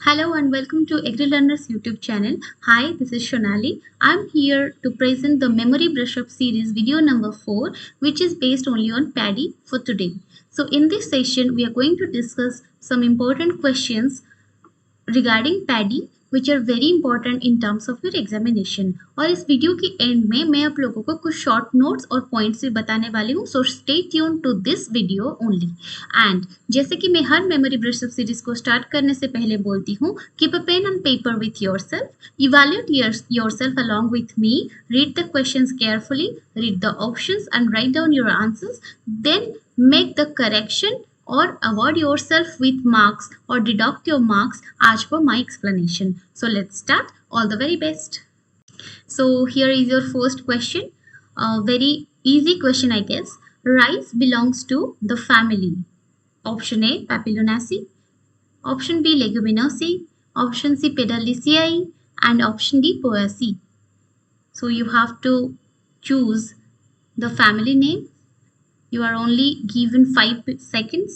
Hello and welcome to AgriLearners YouTube channel. Hi, this is Shonali. I'm here to present the Memory Brush Up series video number 4, which is based only on paddy for today. So in this session, we are going to discuss some important questions regarding paddy which are very important in terms of your examination. और इस video के and में मैं आप लोगों को कुछ short notes और पॉइंट्स भी बताने वाली हूँ. So stay tune to this video only. And जैसे कि मैं हर मेमोरी ब्रश अप सीरीज को स्टार्ट करने से पहले बोलती हूँ, keep a pen and paper with yourself, evaluate yourself along with me, read the questions carefully, read the options and write down your answers, then make the correction or award yourself with marks or deduct your marks as per my explanation. So let's start. All the very best. So here is your first question. A very easy question, I guess. Rice belongs to the family. Option A, Papilionaceae. Option B, Leguminosae. Option C, Pedaliceae. And option D, Poaceae. So you have to choose the family name. You are only given 5 seconds.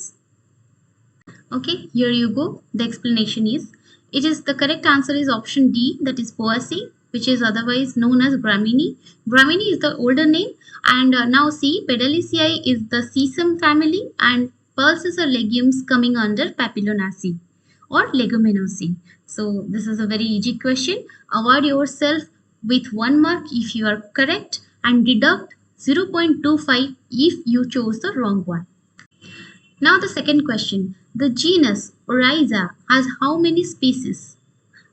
Okay, here you go. The explanation is, the correct answer is option D, that is Poaceae, which is otherwise known as Gramineae. Gramineae is the older name. And now see, Pedaliceae is the sesame family and pulses or legumes coming under Papilionaceae or Leguminosae. So this is a very easy question. Award yourself with 1 mark if you are correct and deduct 0.25 if you chose the wrong one. Now the second question. The genus Oryza has how many species?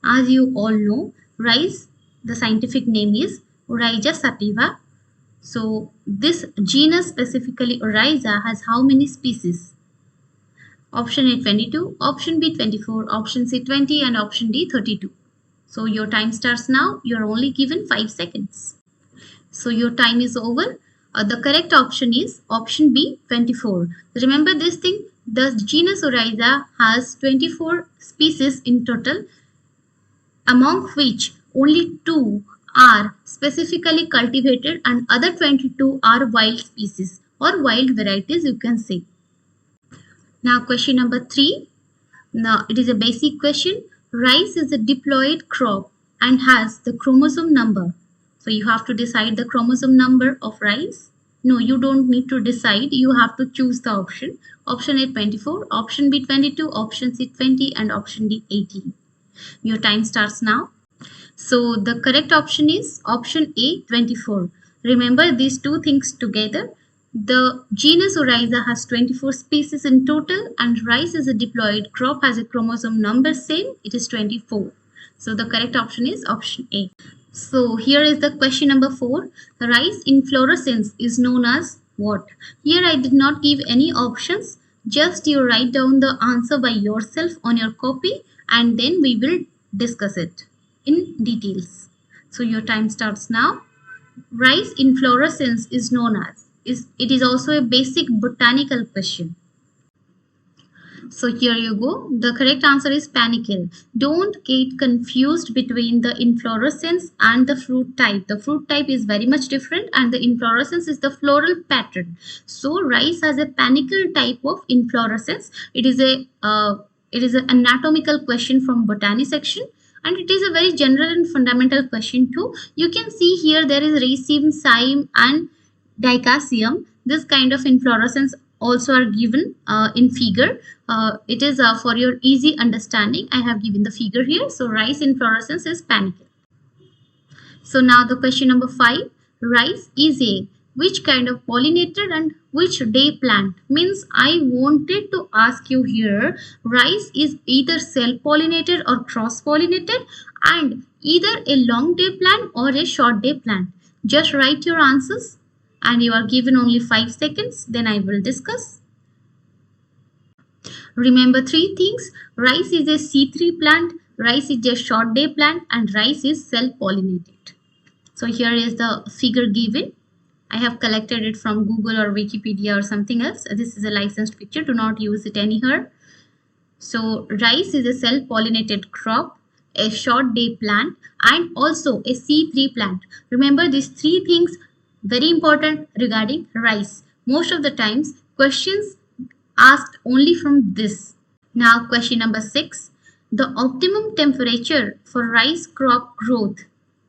As you all know, rice, the scientific name is Oryza sativa. So this genus specifically Oryza has how many species? Option A 22, option B 24, option C 20 and option D 32. So your time starts now. You are only given 5 seconds. So your time is over. The correct option is option B 24. Remember this thing, the genus Oryza has 24 species in total, among which only 2 are specifically cultivated and other 22 are wild species or wild varieties, you can say. Now question number 3. Now it is a basic question. Rice is a diploid crop and has the chromosome number. So you have to decide the chromosome number of rice. No, you don't need to decide. You have to choose the option. Option A 24, option B 22, option C 20 and option D 18. Your time starts now. So the correct option is option A 24. Remember these two things together. The genus Oryza has 24 species in total and rice is a diploid crop, has a chromosome number same. It is 24. So the correct option is option A. So here is the question number 4. The rice inflorescence is known as what? Here I did not give any options. Just you write down the answer by yourself on your copy and then we will discuss it in details. So your time starts now. Rice inflorescence is known as. It is also a basic botanical question. So here you go. The correct answer is panicle. Don't get confused between the inflorescence and the fruit type. The fruit type is very much different and the inflorescence is the floral pattern. So rice has a panicle type of inflorescence. It is an anatomical question from botany section. And it is a very general and fundamental question too. You can see here there is raceme, cyme and dicaseum. This kind of inflorescence also are given in figure. It is for your easy understanding. I have given the figure here. So rice inflorescence is panicle. So now the question number 5. Rice is a which kind of pollinated and which day plant? Means I wanted to ask you here, rice is either self-pollinated or cross-pollinated and either a long day plant or a short day plant. Just write your answers and you are given only 5 seconds. Then I will discuss. Remember 3 things. Rice is a C3 plant, rice is a short day plant and rice is self-pollinated. So here is the figure given. I have collected it from Google or Wikipedia or something else. This is a licensed picture. Do not use it anywhere. So rice is a self-pollinated crop, a short day plant and also a C3 plant. Remember these 3 things very important regarding rice. Most of the times questions asked only from this. Now question number 6. The optimum temperature for rice crop growth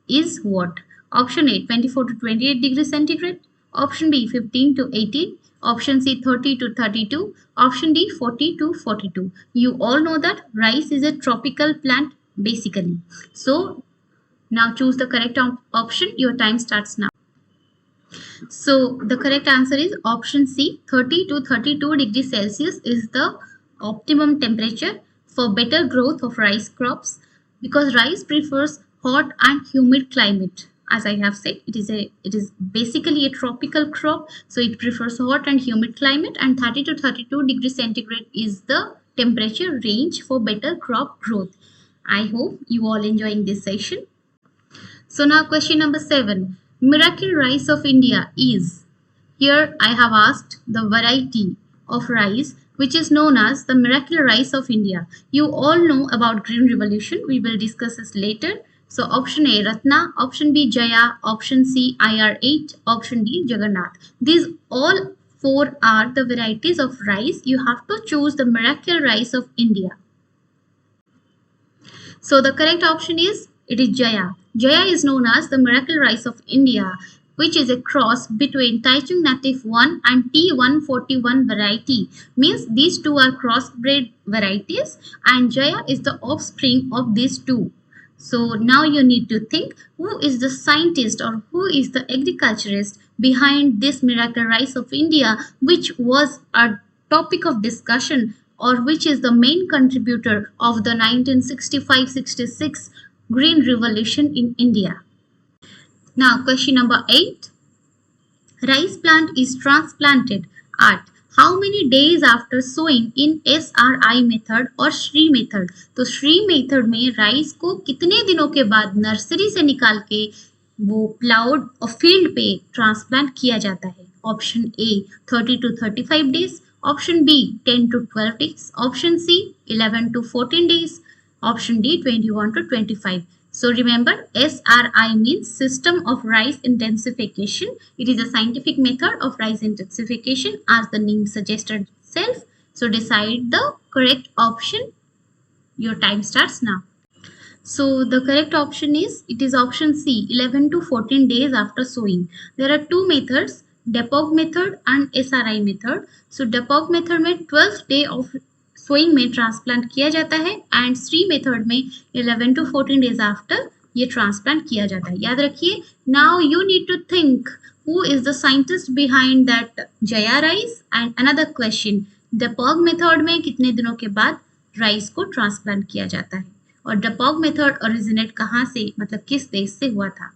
is what? Option A 24 to 28 degrees centigrade, option B 15 to 18, option C 30 to 32, option D 40 to 42. You all know that rice is a tropical plant basically. So now choose the correct option. Your time starts now. So the correct answer is option C, 30 to 32 degrees Celsius is the optimum temperature for better growth of rice crops, because rice prefers hot and humid climate. As I have said, it is basically a tropical crop, so it prefers hot and humid climate, and 30 to 32 degrees centigrade is the temperature range for better crop growth. I hope you all enjoying this session. So now question number 7. Miracle rice of India is. Here I have asked the variety of rice which is known as the miracle rice of India. You all know about Green Revolution. We will discuss this later. So option A Ratna, option B Jaya, option C IR8, option D Jagannath. These all 4 are the varieties of rice. You have to choose the miracle rice of India. So the correct option is, it is Jaya. Jaya is known as the miracle rice of India, which is a cross between Taichung Native 1 and T141 variety. Means these two are crossbred varieties and Jaya is the offspring of these two. So now you need to think, who is the scientist or who is the agriculturist behind this miracle rice of India, which was a topic of discussion or which is the main contributor of the 1965-66 Green Revolution in India. Now question number 8. Rice plant is transplanted at how many days after sowing in SRI method और Shri method? तो Shri method में rice को कितने दिनों के बाद nursery से निकाल के वो प्लाउड और फील्ड पे ट्रांसप्लांट किया जाता है? Option A 30 to 35 days, option B 10 to 12 days, option C 11 to 14 days, option D 21 to 25. So remember, SRI means System of Rice Intensification. It is a scientific method of rice intensification as the name suggested itself. So decide the correct option. Your time starts now. So the correct option is, it is option C 11 to 14 days after sowing. There are two methods, Depog method and SRI method. So Depog method में 12th day of sowing में transplant किया जाता है and Shri method में 11 to 14 days after ये transplant किया जाता है. याद रखिए. Now you need to think who is the scientist behind that Jaya rice. And another question, dapog method में कितने दिनों के बाद राइस को ट्रांसप्लांट किया जाता है और डेपॉग मेथड ओरिजिनेट कहाँ से, मतलब किस देश से हुआ था.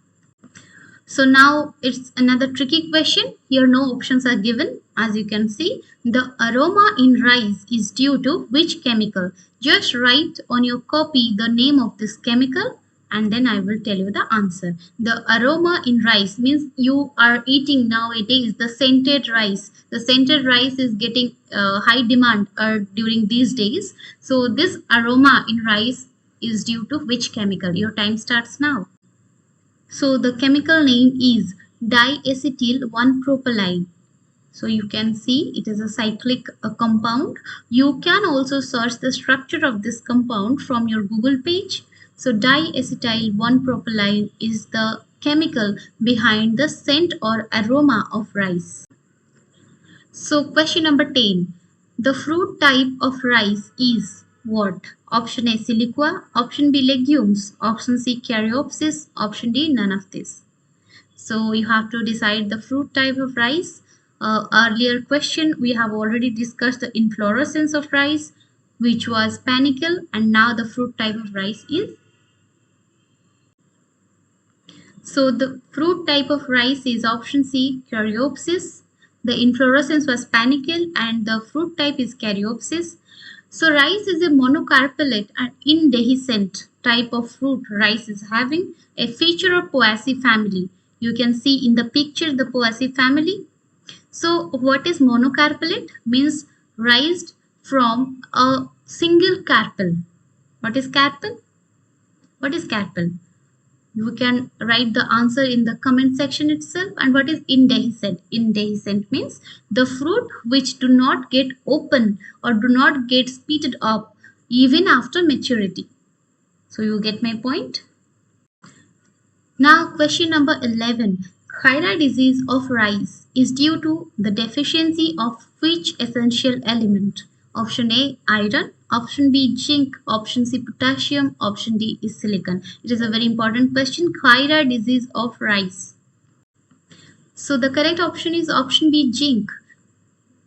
So now it's another tricky question. Here no options are given. As you can see, the aroma in rice is due to which chemical? Just write on your copy the name of this chemical and then I will tell you the answer. The aroma in rice means you are eating nowadays the scented rice. The scented rice is getting high demand during these days. So this aroma in rice is due to which chemical? Your time starts now. So the chemical name is diacetyl 1-propyline. So you can see it is a cyclic compound. You can also search the structure of this compound from your Google page. So diacetyl 1-propyline is the chemical behind the scent or aroma of rice. So question number 10. The fruit type of rice is what? Option A siliqua, option B legumes, option C caryopsis, option D none of this. So you have to decide the fruit type of rice. Earlier question we have already discussed the inflorescence of rice, which was panicle, and now the fruit type of rice is. So the fruit type of rice is option C caryopsis. The inflorescence was panicle and the fruit type is caryopsis. So rice is a monocarpellate and indehiscent type of fruit. Rice is having a feature of Poaceae family. You can see in the picture the Poaceae family. So what is monocarpellate? Means raised from a single carpel. What is carpel? What is carpel? You can write the answer in the comment section itself. And what is indehiscent? Indehiscent means the fruit which do not get open or do not get split up even after maturity. So you get my point? Now question number 11. Thyroid disease of rice is due to the deficiency of which essential element? Option A, iron. Option B, zinc. Option C, potassium. Option D is silicon. It is a very important question. Thyroid disease of rice. So the correct option is option B, zinc.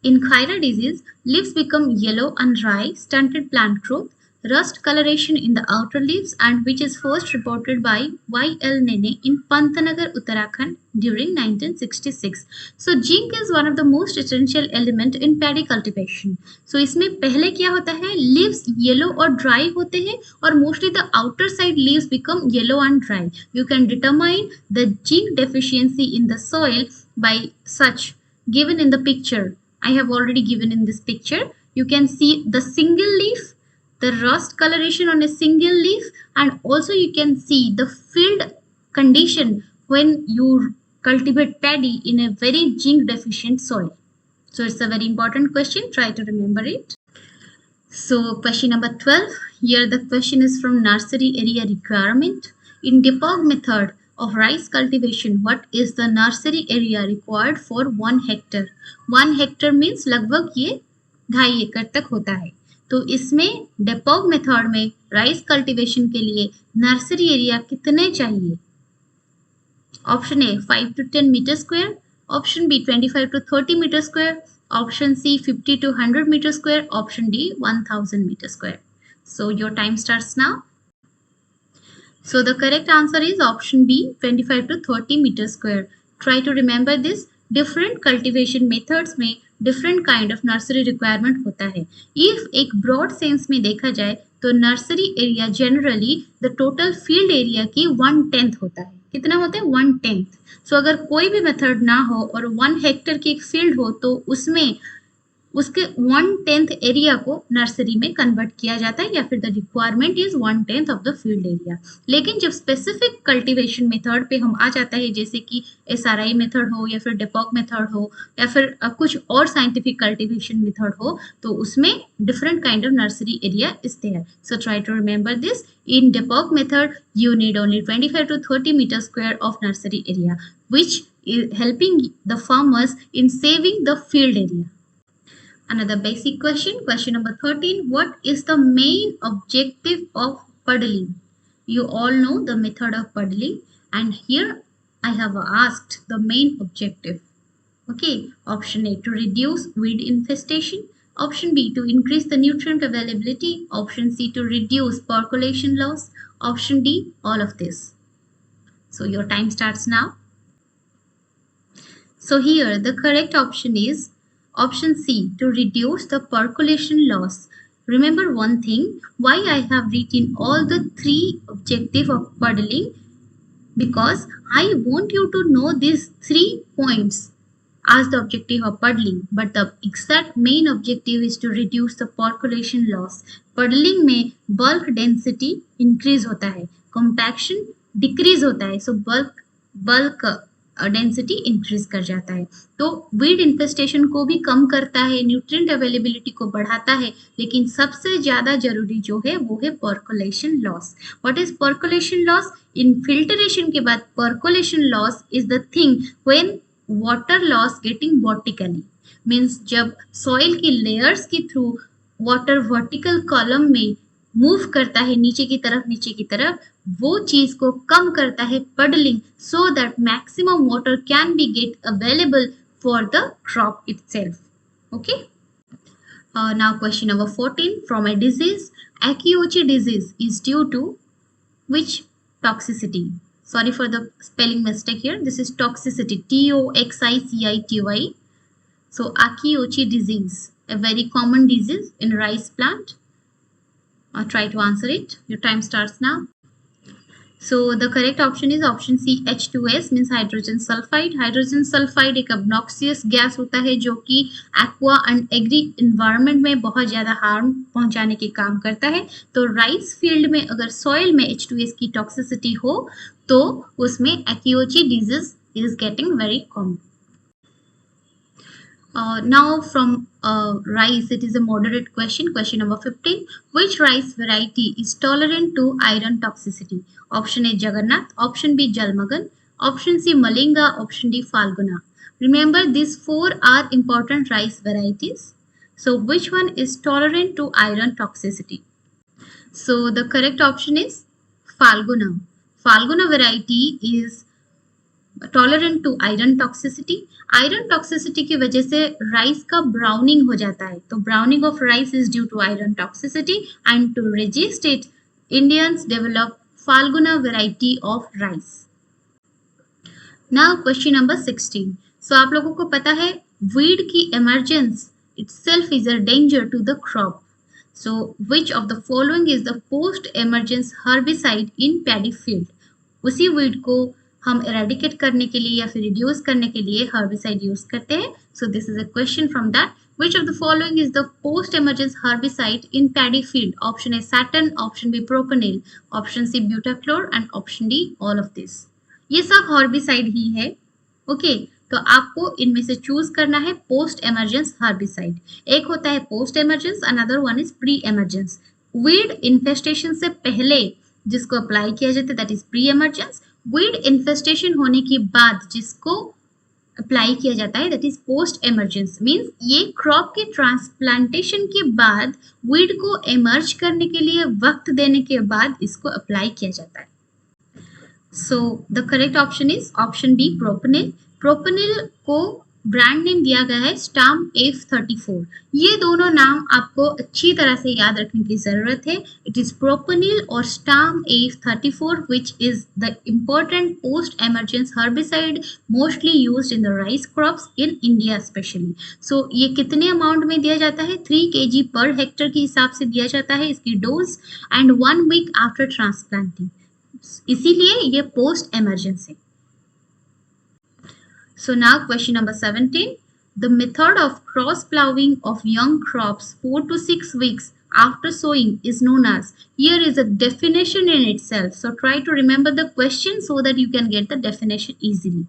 In thyroid disease, leaves become yellow and dry, stunted plant growth, rust coloration in the outer leaves, and which is first reported by Y.L. Nene in Pantnagar, Uttarakhand during 1966. So zinc is one of the most essential element in paddy cultivation. So इसमें पहले क्या होता है, leaves yellow और dry होते हैं और mostly the outer side leaves become yellow and dry. You can determine the zinc deficiency in the soil by such given in the picture. I have already given in this picture. You can see the single leaf, the rust coloration on a single leaf, and also you can see the field condition when you cultivate paddy in a very zinc deficient soil. So it's a very important question. Try to remember it. So question number 12. Here the question is from nursery area requirement. In Depog method of rice cultivation, what is the nursery area required for 1 hectare? 1 hectare means लगभग ये 2.5 एकड़ तक होता है. तो इसमें dapog method में rice cultivation के लिए नर्सरी एरिया कितने चाहिए? Option A 5 to 10 metre square, option B 25 to 30 metre square, option C 50 to 100 metre square, option D 1000 metre square. So your time starts now. So the correct answer is option B, 25 to 30 meter square. Try to remember this. Different cultivation methods में different kind of nursery requirement होता है. If एक broad sense में देखा जाए तो nursery area generally the total field area की 1/10 होता है. कितना होता है? 1/10. So अगर कोई भी मेथड ना हो और 1 हेक्टेयर की एक फील्ड हो तो उसमें उसके 1/10 एरिया को नर्सरी में कन्वर्ट किया जाता है या फिर the requirement is 1/10 of the field area. लेकिन जब स्पेसिफिक कल्टीवेशन मेथड पे हम आ जाता है जैसे कि SRI मेथड हो या फिर डेपोक मेथड हो या फिर कुछ और साइंटिफिक कल्टीवेशन मेथड हो तो उसमें different kind of nursery area is there. So try to remember this. In Depok method, you need only 25 to 30 meter square of nursery area, which is helping the farmers in saving the field area. Another basic question, question number 13. What is the main objective of puddling? You all know the method of puddling, and here I have asked the main objective. Okay, option A to reduce weed infestation. Option B to increase the nutrient availability. Option C to reduce percolation loss. Option D, all of this. So your time starts now. So here the correct option is option C, to reduce the percolation loss. Remember one thing, why I have written all the 3 objectives of puddling, because I want you to know these 3 points as the objective of puddling, but the exact main objective is to reduce the percolation loss. Puddling में bulk density increase होता है, compaction decrease होता है, so bulk density increase कर जाता है. तो weed infestation को भी कम करता है, न्यूट्रिएंट अवेलेबिलिटी को बढ़ाता है, लेकिन सबसे ज्यादा जरूरी जो है वो है percolation loss. What is percolation loss? In filtration के बाद percolation loss is the thing when water loss getting vertically, means जब सॉइल की लेयर्स के थ्रू वाटर वर्टिकल कॉलम में मूव करता है नीचे की तरफ, वो चीज को कम करता है puddling, so that maximum water can be get available for the crop itself. Okay, now question number 14. From a disease, Akiochi disease is due to which toxicity? Sorry for the spelling mistake here. This is toxicity, TOXICITY. So Akiochi disease, a very common disease in rice plant. Try to answer it. Your time starts now. So the correct option is option C, H2S, means hydrogen sulfide. Hydrogen sulfide एक obnoxious gas होता है जो कि aqua and agri environment में बहुत ज़्यादा harm पहुंचाने के काम करता है. तो राइस फील्ड में अगर सॉइल में H2S की टॉक्सिसिटी हो तो उसमें Akiochi disease is getting very common. Now from rice, it is a moderate question. Question number 15. Which rice variety is tolerant to iron toxicity? Option A Jagannath, option B Jalmagan, option C Malinga, option D Falguna. Remember, these four are important rice varieties. So which one is tolerant to iron toxicity? So the correct option is Falguna. Falguna variety is tolerant to iron toxicity. Iron toxicity की वजह से rice का browning हो जाता है, तो browning of rice is due to iron toxicity and to resist it Indians develop Falguna variety of rice. Now question number 16. So आप लोगों को पता है वीड की emergence itself is a danger to the crop. So which of the following is the post emergence herbicide in paddy field? उसी weed को हम eradicate करने के लिए या फिर reduce करने के लिए herbicide यूज करते हैं. So this is a question from that. Which of the following is the post emergence herbicide in paddy field? Option A Saturn, option B Propanil, option C Butachlor and option D all of this. ये सब herbicide ही है. Okay. तो आपको इनमें से choose करना है post emergence herbicide. एक होता है post emergence, another one is pre emergence. Weed infestation से पहले जिसको अप्लाई किया जाता है that is pre emergence. Weed infestation होने के बाद जिसको अप्लाई किया जाता है that is post emergence. Means ये क्रॉप के ट्रांसप्लांटेशन के बाद वीड को एमर्ज करने के लिए वक्त देने के बाद इसको अप्लाई किया जाता है. So the correct option is option B propanil. Propanil को ब्रांड नेम दिया गया है स्टाम F34. ये दोनों नाम आपको अच्छी तरह से याद रखने की जरूरत है. इट इज प्रोपनिल और Stam F34 which is the important post emergence herbicide mostly used in the rice crops in India specially. So ये कितने अमाउंट में दिया जाता है? 3 kg पर हेक्टर के हिसाब से दिया जाता है इसकी dose and 1 week after transplanting. इसीलिए ये post emergency. So now question number 17. The method of cross plowing of young crops 4 to 6 weeks after sowing is known as. Here is a definition in itself. So try to remember the question so that you can get the definition easily.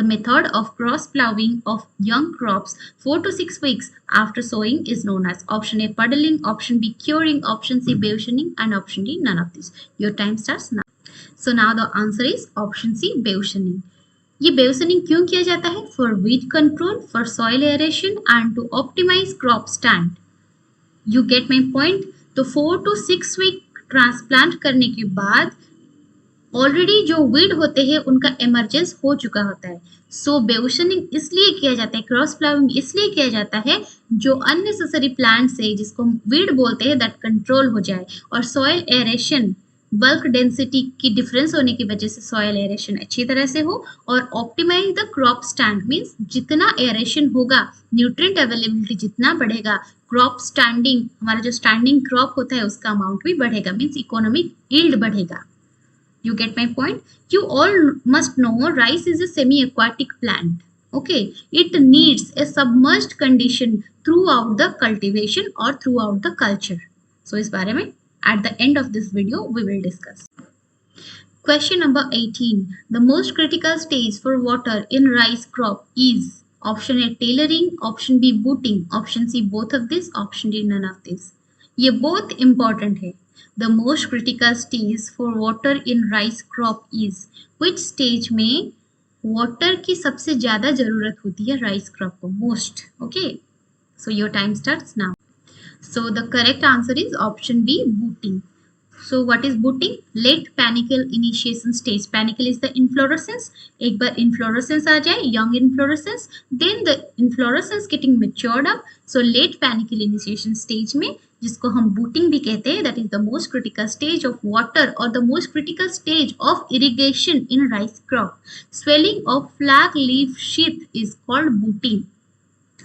The method of cross plowing of young crops 4 to 6 weeks after sowing is known as. Option A puddling, option B curing, option C beushoning and option D none of these. Your time starts now. So now the answer is option C beushoning. ये बेउसनिंग क्यों किया जाता है? For weed control, for soil aeration and to optimise crop stand. You get my point. तो 4 to 6 week transplant करने के बाद already जो वीड होते हैं उनका एमरजेंस हो चुका होता है. सो बेउसनिंग इसलिए किया जाता है, क्रॉस प्लाविंग इसलिए किया जाता है जो अननेसेसरी प्लांट्स है जिसको वीड बोलते हैं दैट कंट्रोल हो जाए, और सॉइल एरेशन बल्क डेंसिटी की डिफरेंस होने की वजह से सॉयल एरेशन अच्छी तरह से हो, और optimise the crop stand means जितना एरेशन होगा न्यूट्रिएंट अवेलेबिलिटी जितना बढ़ेगा, क्रॉप स्टैंडिंग हमारा जो स्टैंडिंग क्रॉप होता है उसका अमाउंट भी बढ़ेगा, मींस इकोनॉमिक यील्ड बढ़ेगा. You get my point. You all must know rice is a semi aquatic plant. Okay, it needs a submerged condition through out the cultivation और through out the culture. सो इस बारे में at the end of this video we will discuss. Question number 18. The most critical stage for water in rice crop is. Option A tailoring, option B booting, option C both of this, option D none of this. ये both important है. The most critical stage for water in rice crop is. Which stage में water की सबसे ज़्यादा ज़रूरत होती है rice crop को? Most. Okay. So your time starts now. So the correct answer is option B booting. So what is booting? Late panicle initiation stage. Panicle is the inflorescence. एक बार inflorescence आ जाए, young inflorescence, then the inflorescence getting matured up. So late panicle initiation stage में जिसको हम booting भी कहते हैं, that is the most critical stage of water or the most critical stage of irrigation in rice crop. Swelling of flag leaf sheath is called booting.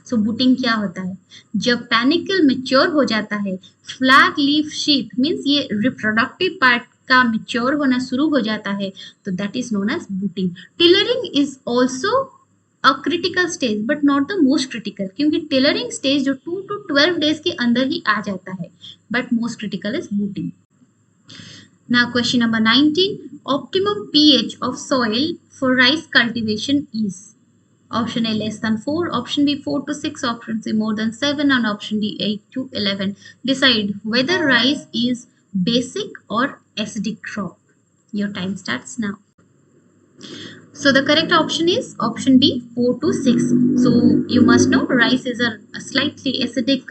So booting क्या होता है? जब पैनिकल मैच्योर हो जाता है, फ्लैग लीफ शीथ मींस ये reproductive part का mature होना शुरू हो जाता है, तो that is known as booting. Tillering is also a critical stage but not the most critical, क्योंकि टिलरिंग स्टेज जो 2 to 12 डेज के अंदर ही आ जाता है, but most critical is booting. Now question number 19. Optimum pH of soil for rice cultivation is. Option A less than 4, option B 4 to 6, option C more than 7, and option D 8 to 11. Decide whether rice is basic or acidic crop. Your time starts now. So the correct option is option B 4 to 6. So you must know rice is a slightly acidic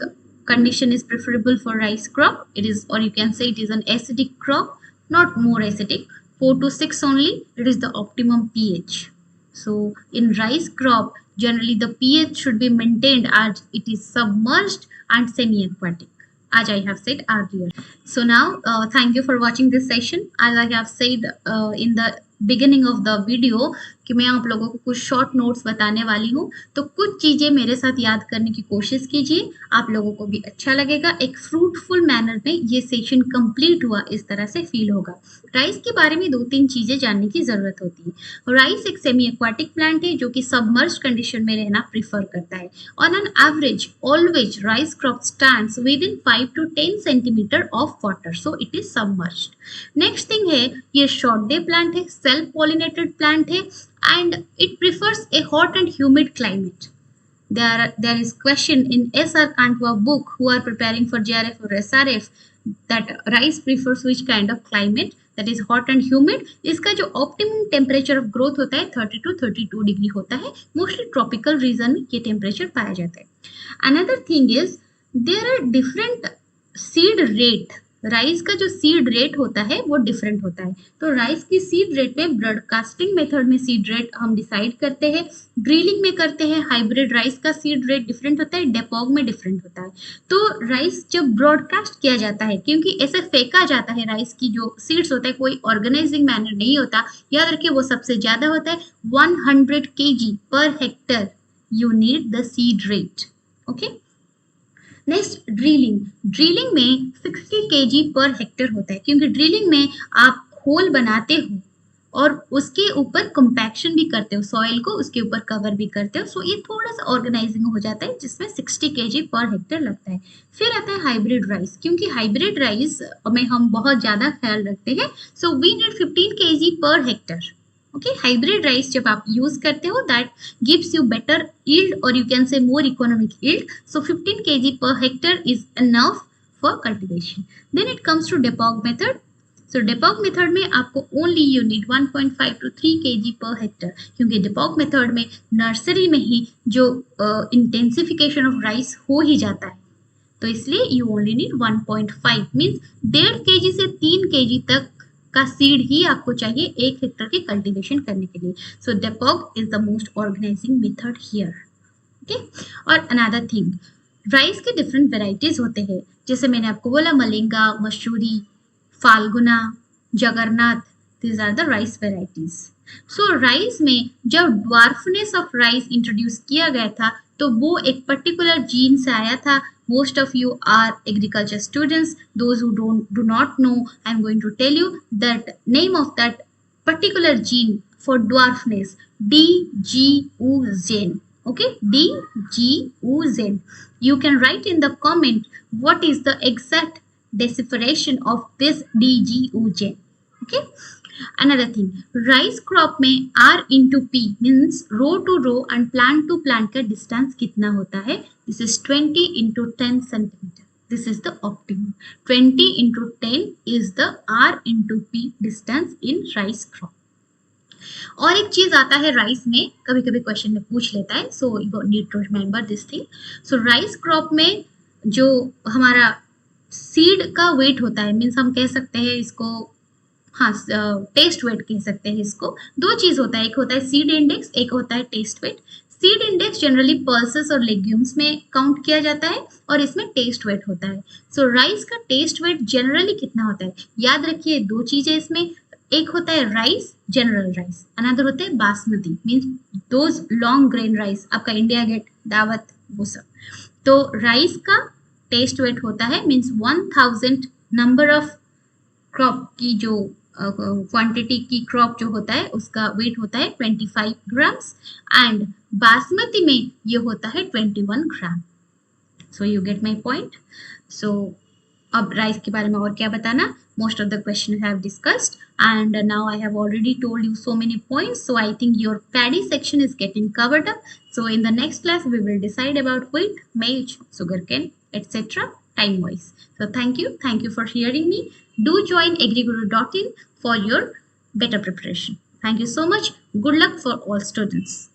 condition is preferable for rice crop. It is, or you can say it is an acidic crop, not more acidic. 4 to 6 only, it is the optimum pH. So in rice crop, generally the pH should be maintained as it is submerged and semi-aquatic, as I have said earlier. So now, thank you for watching this session. As I have said in the beginning of the video कि मैं आप लोगों को कुछ short notes बताने वाली हूँ, तो कुछ चीज़ें मेरे साथ याद करने की कोशिश कीजिए, आप लोगों को भी अच्छा लगेगा। एक फ्रूटफुल मैनर में ये सेशन कंप्लीट हुआ इस तरह से फील होगा। राइस के बारे में 2-3 चीज़ें जानने की ज़रूरत होती है। राइस एक सेमी एक्वाटिक प्लांट है जो कि सबमर्ज कंडीशन में रहना प्रीफर करता है। On an average always rice crop stands with in 5 to 10 centimetre of water, so it is submerged. Next thing है, ये शॉर्ट डे प्लांट है, सेल्फ पॉलिनेटेड प्लांट है, and it prefers a hot and humid climate. There is question in SR Kantwa book who are preparing for JRF or SRF that rice prefers which kind of climate, that is hot and humid. इसका जो optimum temperature of growth होता है 30 to 32 degree होता है। Mostly tropical region में ये temperature पाया जाता है। Another thing is there are different seed rate. Rice का जो सीड रेट होता है वो डिफरेंट होता है। तो राइस की सीड रेट में ब्रॉडकास्टिंग मेथड में सीड रेट हम डिसाइड करते हैं, ग्रिलिंग में करते हैं। हाइब्रिड राइस का सीड रेट डिफरेंट होता है, डेपोग में डिफरेंट होता है। तो राइस जब ब्रॉडकास्ट किया जाता है, क्योंकि ऐसे फेंका जाता है, राइस की जो सीड्स होता है कोई ऑर्गेनाइजिंग मैनर नहीं होता, याद रखिए वो सबसे ज्यादा होता है 100 kg per Hector you need the seed rate. Okay, next drilling. Drilling में 60 kg पर हेक्टर होता है, क्योंकि ड्रिलिंग में आप होल बनाते हो और उसके ऊपर कंपैक्शन भी करते हो, सॉइल को उसके ऊपर कवर भी करते हो। सो ये थोड़ा सा ऑर्गेनाइजिंग हो जाता है जिसमें 60 kg पर हेक्टर लगता है। फिर आता है हाइब्रिड राइस, क्योंकि हाइब्रिड राइस में हम बहुत ज़्यादा ख्याल रखते हैं। So we need 15 kg per hectare. Okay, hybrid rice जब आप यूज करते हो that gives you better yield or you can say more economic yield. So 15 kg per hectare is enough for cultivation. Then it comes to Depog method. So Depog method में आपको only you need 1.5 to 3 kg per hectare, क्योंकि Depog method में nursery में ही जो intensification of rice हो ही जाता है, तो इसलिए you only need 1.5 means 1.5 kg से 3 kg तक का सीड ही आपको चाहिए 1 हेक्टर की कल्टीवेशन करने के लिए। So dapog is the most organising method here. Okay, और अनदर थिंग, राइस के डिफरेंट वेराइटीज होते हैं, जैसे मैंने आपको बोला Malinga, Masuri, Falguna, Jagannath, these are the rice varieties. So rice में जब ड्वार्फनेस ऑफ राइस इंट्रोड्यूस किया गया था तो वो एक पर्टिकुलर जीन से आया था। Most of you are agriculture students. Those who do not know, I'm going to tell you that name of that particular gene for dwarfness, DGU-ZEN. Okay, DGU-ZEN. You can write in the comment what is the exact decipheration of this DGU-ZEN. Okay. Another thing, rice crop में R into P means row to row and plant to plant का distance कितना होता है? This is 20 into 10 centimeter. This is the optimum. 20 into 10 is the R into P distance in rice crop. और एक चीज आता है राइस में, कभी कभी क्वेश्चन में पूछ लेता है, so you need to remember this thing. So rice crop में जो हमारा सीड का वेट होता है, मीन्स हम कह सकते हैं इसको, हाँ, टेस्ट वेट कह सकते हैं इसको। 2 चीज होता है, एक होता है सीड इंडेक्स, एक होता है test weight. Seed index generally pulses और लेग्यूम्स में काउंट किया जाता है और इसमें टेस्ट वेट होता है। सो राइस का टेस्ट वेट जनरली कितना होता है? याद रखिए 2 चीजें इसमें, एक होता है राइस, जनरल राइस, अनदर होता है basmati, means those long grain rice, आपका इंडिया गेट, दावत, वो सब। तो राइस का टेस्ट वेट होता है मीन्स 1000 नंबर ऑफ क्रॉप की जो क्वांटिटी की क्रॉप जो होता है उसका वेट होता है 25 ग्राम्स एंड बासमती में ये होता है 21 gram. So you get my point. So अब राइस के बारे में और क्या बताना, most of the questions I have discussed, and now I have already told you so many points. So I think your paddy section is getting covered up. So in the next class, we will decide about wheat, maize, sugarcane, etc. time wise. So thank you. Thank you for hearing me. Do join agriguru.in for your better preparation. Thank you so much. Good luck for all students.